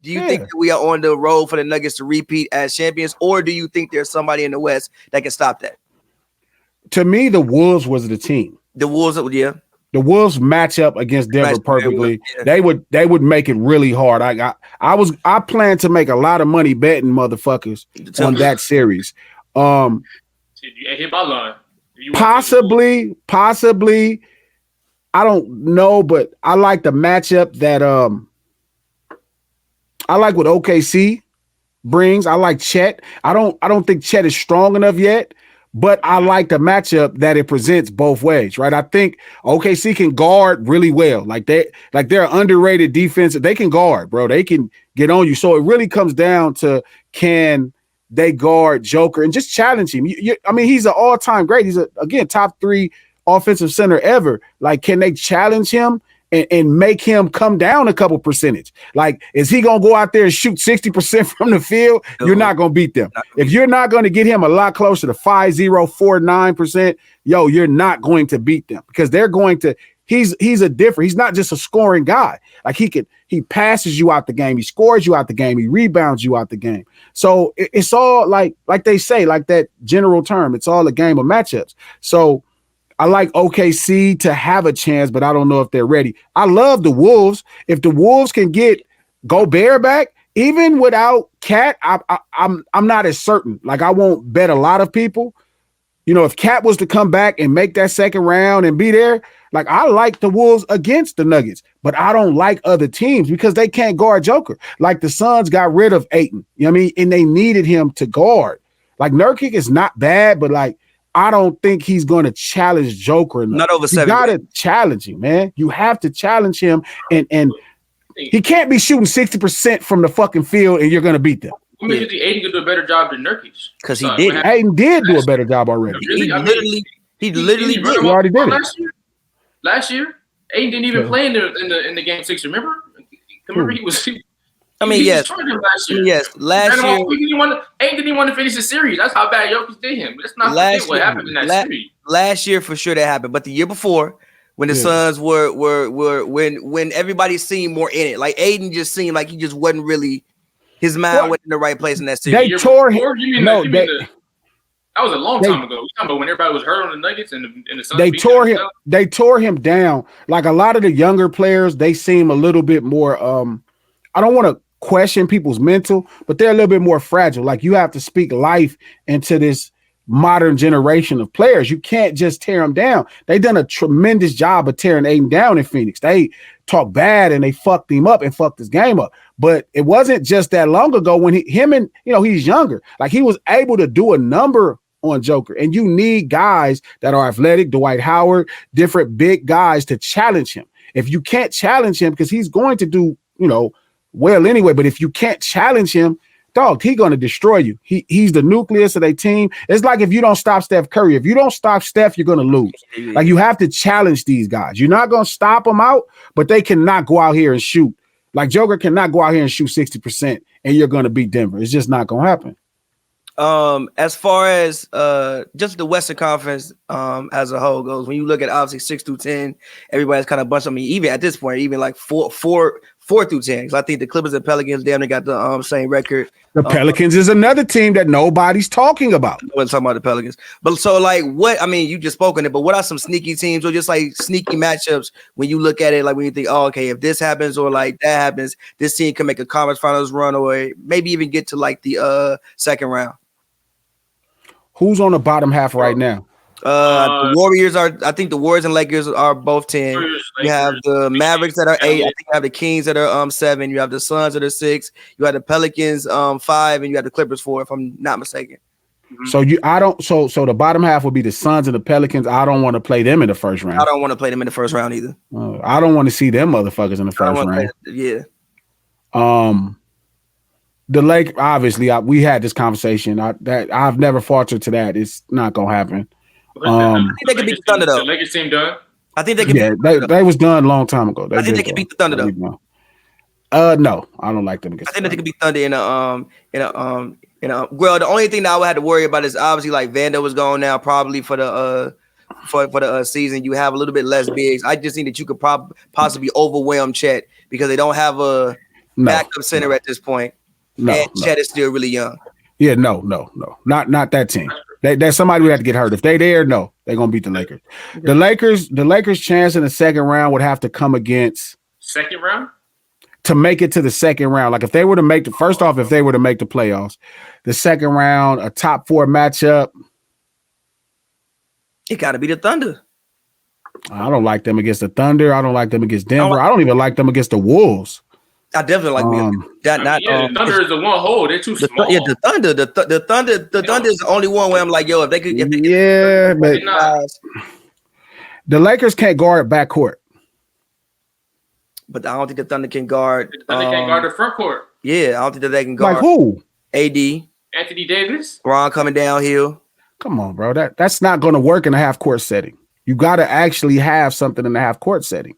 Do you think that we are on the road for the Nuggets to repeat as champions, or do you think there's somebody in the West that can stop that? To me, the Wolves was the team. The Wolves, yeah. The Wolves match up against Denver perfectly. Yeah. They would make it really hard. I plan to make a lot of money betting motherfuckers on that series. You hit my line. Possibly. I don't know, but I like the matchup that I like what OKC brings. I like Chet. I don't think Chet is strong enough yet, but I like the matchup that it presents both ways, right? I think OKC can guard really well. Like they're underrated defense. They can guard, bro. They can get on you. So it really comes down to, can they guard Joker and just challenge him? I mean, he's an all-time great. He's again top 3 offensive center ever. Like, can they challenge him and make him come down a couple percentage? Like, is he going to go out there and shoot 60% from the field? No, you're not going to beat them. If you're not going to get him a lot closer to 5-0, 4-9%, you're not going to beat them, because they're going to – he's not just a scoring guy. Like, he passes you out the game. He scores you out the game. He rebounds you out the game. So it's all like they say, like that general term, it's all a game of matchups. So I like OKC to have a chance, but I don't know if they're ready. I love the Wolves. If the Wolves can get Gobert back, even without Cat, I'm not as certain. Like, I won't bet a lot of people. If Cat was to come back and make that second round and be there, like, I like the Wolves against the Nuggets, but I don't like other teams because they can't guard Joker. Like, the Suns got rid of Ayton, you know what I mean? And they needed him to guard. Like, Nurkic is not bad, but like, I don't think he's going to challenge Joker enough. Not over 7. You got to challenge him, man. You have to challenge him, and he can't be shooting 60% from the fucking field and you're going to beat them. I mean, you think Ayton could do a better job than Nurkic? Because he did. Ayton did do a better job already. He literally did. He already did it. Last year, Ayton didn't even play in the game 6. Remember he was. Yes. Last year, Ayton didn't even want to finish the series. That's how bad Jokic did him. Let's not forget what happened in that series. Last year, for sure, that happened. But the year before, when the Suns were when everybody seemed more in it, like Ayton just seemed like he just wasn't really. His mind went in the right place in that series. They tore him. That was a long time ago. We're talking about when everybody was hurt on the Nuggets and the Suns. They tore him down. Like, a lot of the younger players, they seem a little bit more. I don't want to question people's mental, but they're a little bit more fragile. Like, you have to speak life into this modern generation of players. You can't just tear them down. They done a tremendous job of tearing Ayton down in Phoenix. They talked bad and they fucked him up and fucked his game up. But it wasn't just that long ago when he's younger. Like, he was able to do a number on Joker. And you need guys that are athletic, Dwight Howard, different big guys to challenge him. If you can't challenge him, because he's going to do, well anyway, but if you can't challenge him, dog, he's going to destroy you. He's the nucleus of their team. It's like if you don't stop Steph Curry. If you don't stop Steph, you're going to lose. Like, you have to challenge these guys. You're not going to stop them out, but they cannot go out here and shoot. Like, Joker cannot go out here and shoot 60% and you're going to beat Denver. It's just not going to happen. As far as just the Western Conference as a whole goes, when you look at obviously 6 through 10, everybody's kind of bunched. I mean, even at this point, even like 4 through 10. Because I think the Clippers and Pelicans, they got the same record. The Pelicans is another team that nobody's talking about. I wasn't talking about the Pelicans. But so, like, what, I mean, you just spoke on it, but what are some sneaky teams or just like sneaky matchups when you look at it, like when you think, oh, okay, if this happens or like that happens, this team can make a conference finals run or maybe even get to like the second round? Who's on the bottom half right now? The Warriors are. I think the Warriors and Lakers are both 10. You have the Mavericks that are 8. I think you have the Kings that are 7. You have the Suns that are 6. You have the Pelicans 5, and you have the Clippers 4, if I'm not mistaken. So the bottom half would be the Suns and the Pelicans. I don't want to play them in the first round. I don't want to play them in the first round either. I don't want to see them motherfuckers in the first round. The Lake, obviously, we had this conversation. I've never faltered to that. It's not gonna happen. I think they could beat the Thunder though. The Lakers team done. I think they could. Yeah, they was done a long time ago. I think they could beat the Thunder though. No, I don't like them. I think they could beat Thunder in a. Well, the only thing that I would have to worry about is obviously like Vando was gone now, probably for the for the season. You have a little bit less bigs. I just think that you could possibly overwhelm Chet because they don't have a backup center at this point. And Chet is still really young. Yeah, no. Not that team. There's somebody we have to get hurt. If they there, no, they're gonna beat the Lakers. The Lakers' chance in the second round would have to come against second round to make it to the second round. Like if they were to make if they were to make the playoffs, the second round, a top 4 matchup. It gotta be the Thunder. I don't like them against the Thunder. I don't like them against Denver. I don't even like them against the Wolves. I definitely like the Thunder is the one hole. They're too small. Yeah, the Thunder is the only one where I'm like, yo, if they could, but the Lakers can't guard backcourt. But I don't think the Thunder can guard. The Thunder can't guard the front court. Yeah, I don't think that they can guard. Like who? AD, Anthony Davis, Ron coming downhill. Come on, bro. That's not going to work in a half court setting. You got to actually have something in the half court setting.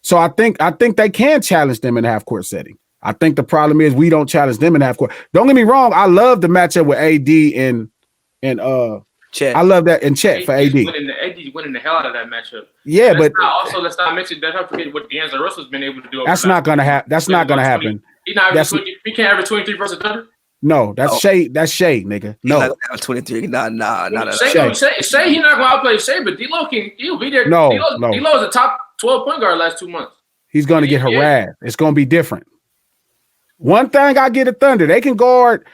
So I think they can challenge them in a half court setting. I think the problem is we don't challenge them in half court. Don't get me wrong. I love the matchup with AD and Chet. I love that and Chet for AD. AD's winning the hell out of that matchup. Yeah, let's not mention that. Don't forget what D'Angelo Russell's been able to do. That's not going to happen. That's not going to happen. He can't average 23 versus Thunder. No, that's Shea. That's Shea, nigga. No, 23. Nah. Shea, he's not going to outplay Shea, but D-Lo he'll be there. No. D-Lo is a top 12 point guard last 2 months. He's going to get harassed. It's going to be different. One thing I get at Thunder, they can guard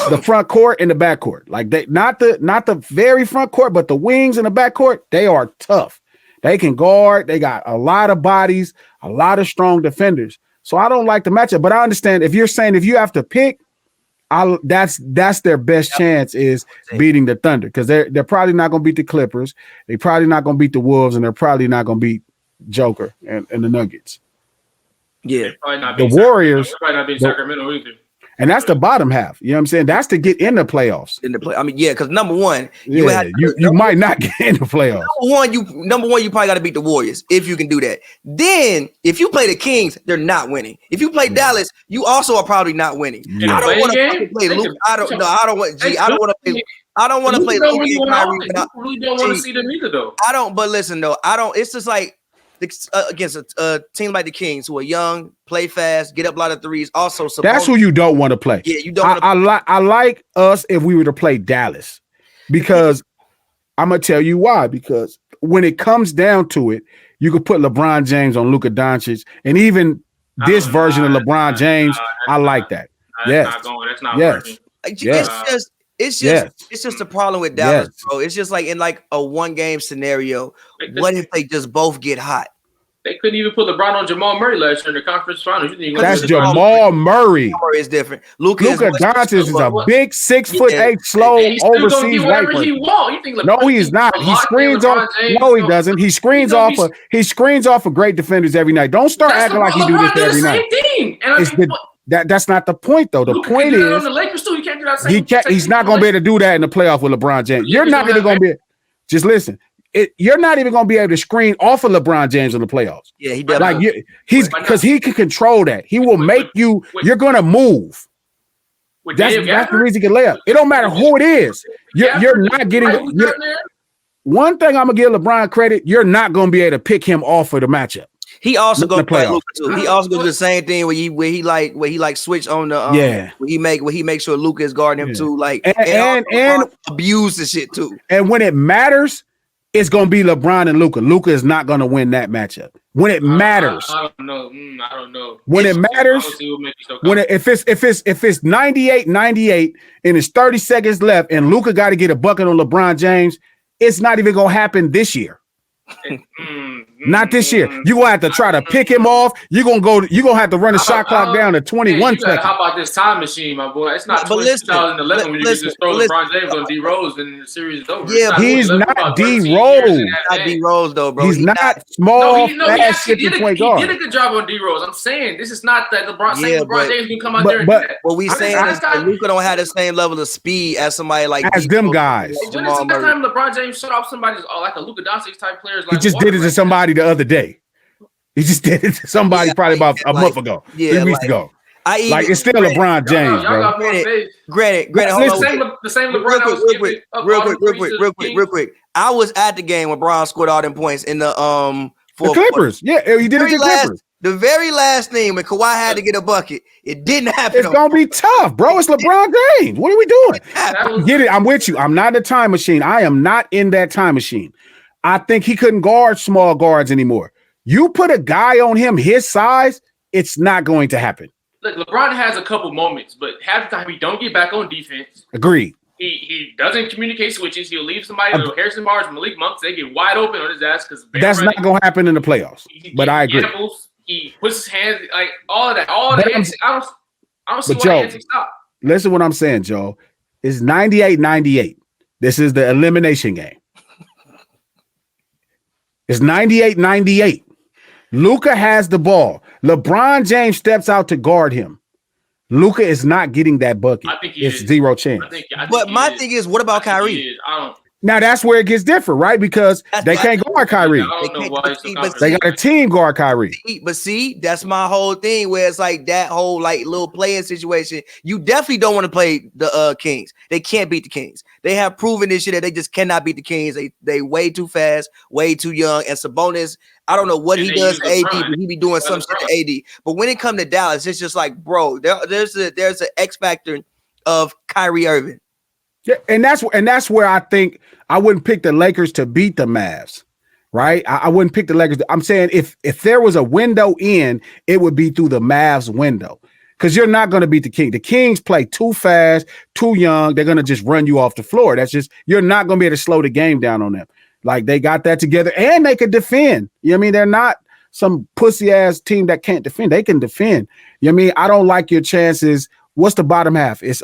the front court and the back court. Like they not the very front court, but the wings and the back court, they are tough. They can guard. They got a lot of bodies, a lot of strong defenders. So I don't like the matchup, but I understand if you're saying if you have to pick, that's their best chance is beating the Thunder because they're probably not going to beat the Clippers. They're probably not going to beat the Wolves, and they're probably not going to beat Joker and the Nuggets. Yeah, the Warriors probably not being Sacramento either. And that's the bottom half. You know what I'm saying? That's to get in the playoffs. I mean, yeah, because number one, you might not get in the playoffs. Number one, you probably got to beat the Warriors if you can do that. Then, if you play the Kings, they're not winning. If you play Dallas, you also are probably not winning. Yeah. I don't want to play Luke. I don't want to. I don't want to play Luke and Kyrie. You really don't want to see them either, though. I don't. But listen, though, I don't. It's just like against a team like the Kings, who are young, play fast, get up a lot of threes. Also, that's who you don't want to play. Yeah, you don't. I like us if we were to play Dallas, because I'm gonna tell you why. Because when it comes down to it, you could put LeBron James on Luka Doncic, and even this version of LeBron James, I like that. That's not working. It's just the problem with Dallas, bro. It's just like in like a 1-game scenario. What if they just both get hot? They couldn't even put LeBron on Jamal Murray last year in the conference finals. That's Jamal Murray. Murray is different. Luka Doncic is a big 6'8", slow overseas white person. No, he's not. He screens off. No, he doesn't. He screens off. He screens off of great defenders every night. Don't start acting like he do this every night. That's not the point, though. The point is on the Lakers too. He can't do that. He's not going to be able to do that in the playoff with LeBron James. You're not even going to be. Just listen. You're not even going to be able to screen off of LeBron James in the playoffs. Yeah, he does. He's because he can control that. He will make you. You're going to move. That's the reason he can lay up. It don't matter who it is. You're not getting. One thing I'm gonna give LeBron credit. You're not going to be able to pick him off of the matchup. He also going to play Luka too. He also going to do the same thing where he switch on the where he makes sure Luka is guarding him too. Like and abuse the shit too. And when it matters, it's going to be LeBron and Luka. Luka is not going to win that matchup. When it matters, I don't know. When it matters, if it's 98-98 and it's 30 seconds left and Luka got to get a bucket on LeBron James, it's not even going to happen this year. Not this year. You're gonna have to try to pick him off. You're gonna have to run the shot clock down to 21 seconds. How about this time machine, my boy? It's not 2011 when you just throw LeBron James on D Rose and the series is over. Yeah, he's not D Rose. Not D Rose though, bro. He's not small, fast, shifting point guard. He did a good job on D Rose. I'm saying this is not that LeBron James can come out there and do that. What we saying is that Luka don't have the same level of speed as somebody like as them guys. When is the next time LeBron James shut off somebody like a Luka Doncic type players? He just did it to somebody the other day. He just did it to somebody probably about a month ago, 3 weeks ago. It's still LeBron James, bro. Granted. The same LeBron. Real quick. I was at the game when Bron scored all them points in the Clippers. Yeah, he did it to Clippers. The very last thing when Kawhi had to get a bucket, it didn't happen. It's gonna be tough, bro. It's LeBron James. What are we doing? Get it? I'm with you. I'm not in the time machine. I am not in that time machine. I think he couldn't guard small guards anymore. You put a guy on him his size, it's not going to happen. Look, LeBron has a couple moments, but half the time he don't get back on defense. Agreed. He doesn't communicate switches. He'll leave somebody, Harrison Barnes, Malik Monk, they get wide open on his ass because that's not going to happen in the playoffs. But I agree. He puts his hands like all of that. All the hands. I don't see why hands stop. Listen, what I'm saying, Joe, is 98-98. This is the elimination game. It's 98-98. Luka has the ball. LeBron James steps out to guard him. Luka is not getting that bucket. I think it's zero chance. But my thing is, what about Kyrie? Now that's where it gets different, right? Because they can't guard Kyrie. They got a team guard Kyrie. But see, that's my whole thing where it's like that whole like little playing situation. You definitely don't want to play the Kings. They can't beat the Kings. They have proven this year that they just cannot beat the Kings. They way too fast, way too young. And Sabonis, I don't know what he does to AD, but he be doing some shit to AD. But when it comes to Dallas, it's just like, bro, there's an X factor of Kyrie Irving. Yeah, and that's where I think I wouldn't pick the Lakers to beat the Mavs, right? I wouldn't pick the Lakers. I'm saying if there was a window in, it would be through the Mavs window. Because you're not going to beat the Kings. The Kings play too fast, too young. They're going to just run you off the floor. You're not going to be able to slow the game down on them. Like they got that together and they could defend. You know what I mean? They're not some pussy ass team that can't defend. They can defend. You know what I mean? I don't like your chances. What's the bottom half? It's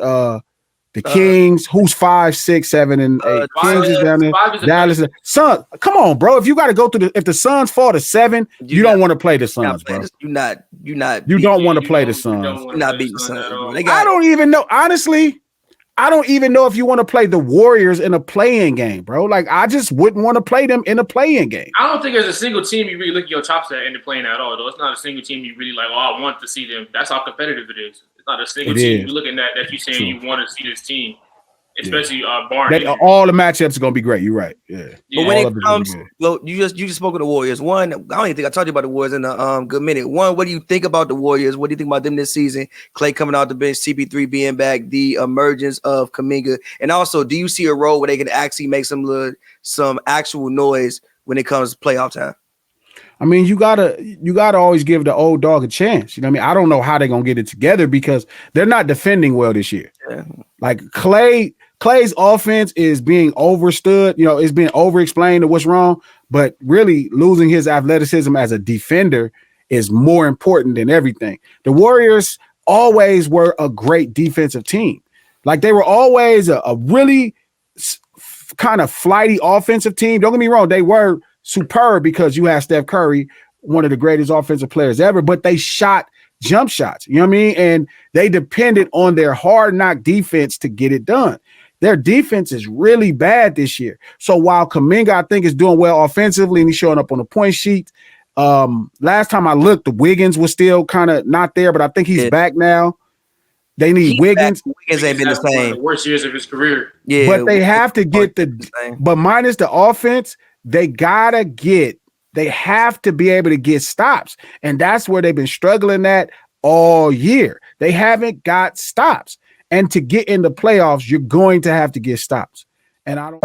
the Kings, who's 5, 6, 7, and 8. Kings is down there. Dallas. Sun. Come on, bro. If you got to go through if the Suns fall to 7, you don't want to play the Suns, bro. You don't want to play the Suns. You're not beating the Suns. I don't even know. Honestly, I don't even know if you want to play the Warriors in a play-in game, bro. Like, I just wouldn't want to play them in a play-in game. I don't think there's a single team you really look at your chops at in the play-in at all, though. It's not a single team you really like, I want to see them. That's how competitive it is. It's not a single team you're looking at that you're saying you want to see this team, especially Barnes. All the matchups are going to be great. You're right. Yeah. But when it comes, well, you just spoke of the Warriors. One, I don't even think I talked to you about the Warriors in a good minute. One, what do you think about the Warriors? What do you think about them this season? Clay coming out the bench, CP3 being back, the emergence of Kuminga, and also, do you see a role where they can actually make some actual noise when it comes to playoff time? I mean, you gotta always give the old dog a chance. You know what I mean? I don't know how they're gonna get it together because they're not defending well this year. Yeah. Like Clay's offense is being overstood, is being over-explained to what's wrong, but really losing his athleticism as a defender is more important than everything. The Warriors always were a great defensive team. Like they were always a really kind of flighty offensive team. Don't get me wrong, they were superb because you had Steph Curry, one of the greatest offensive players ever, but they shot jump shots, you know what I mean? And they depended on their hard knock defense to get it done. Their defense is really bad this year. So while Kuminga, I think, is doing well offensively and he's showing up on the point sheet, last time I looked, the Wiggins was still kind of not there, but I think he's back now. They need Wiggins. Wiggins ain't been the same. One of the worst years of his career. Yeah, but they have to get but minus the offense, they have to be able to get stops. And that's where they've been struggling at all year. They haven't got stops. And to get in the playoffs, you're going to have to get stops. And I don't.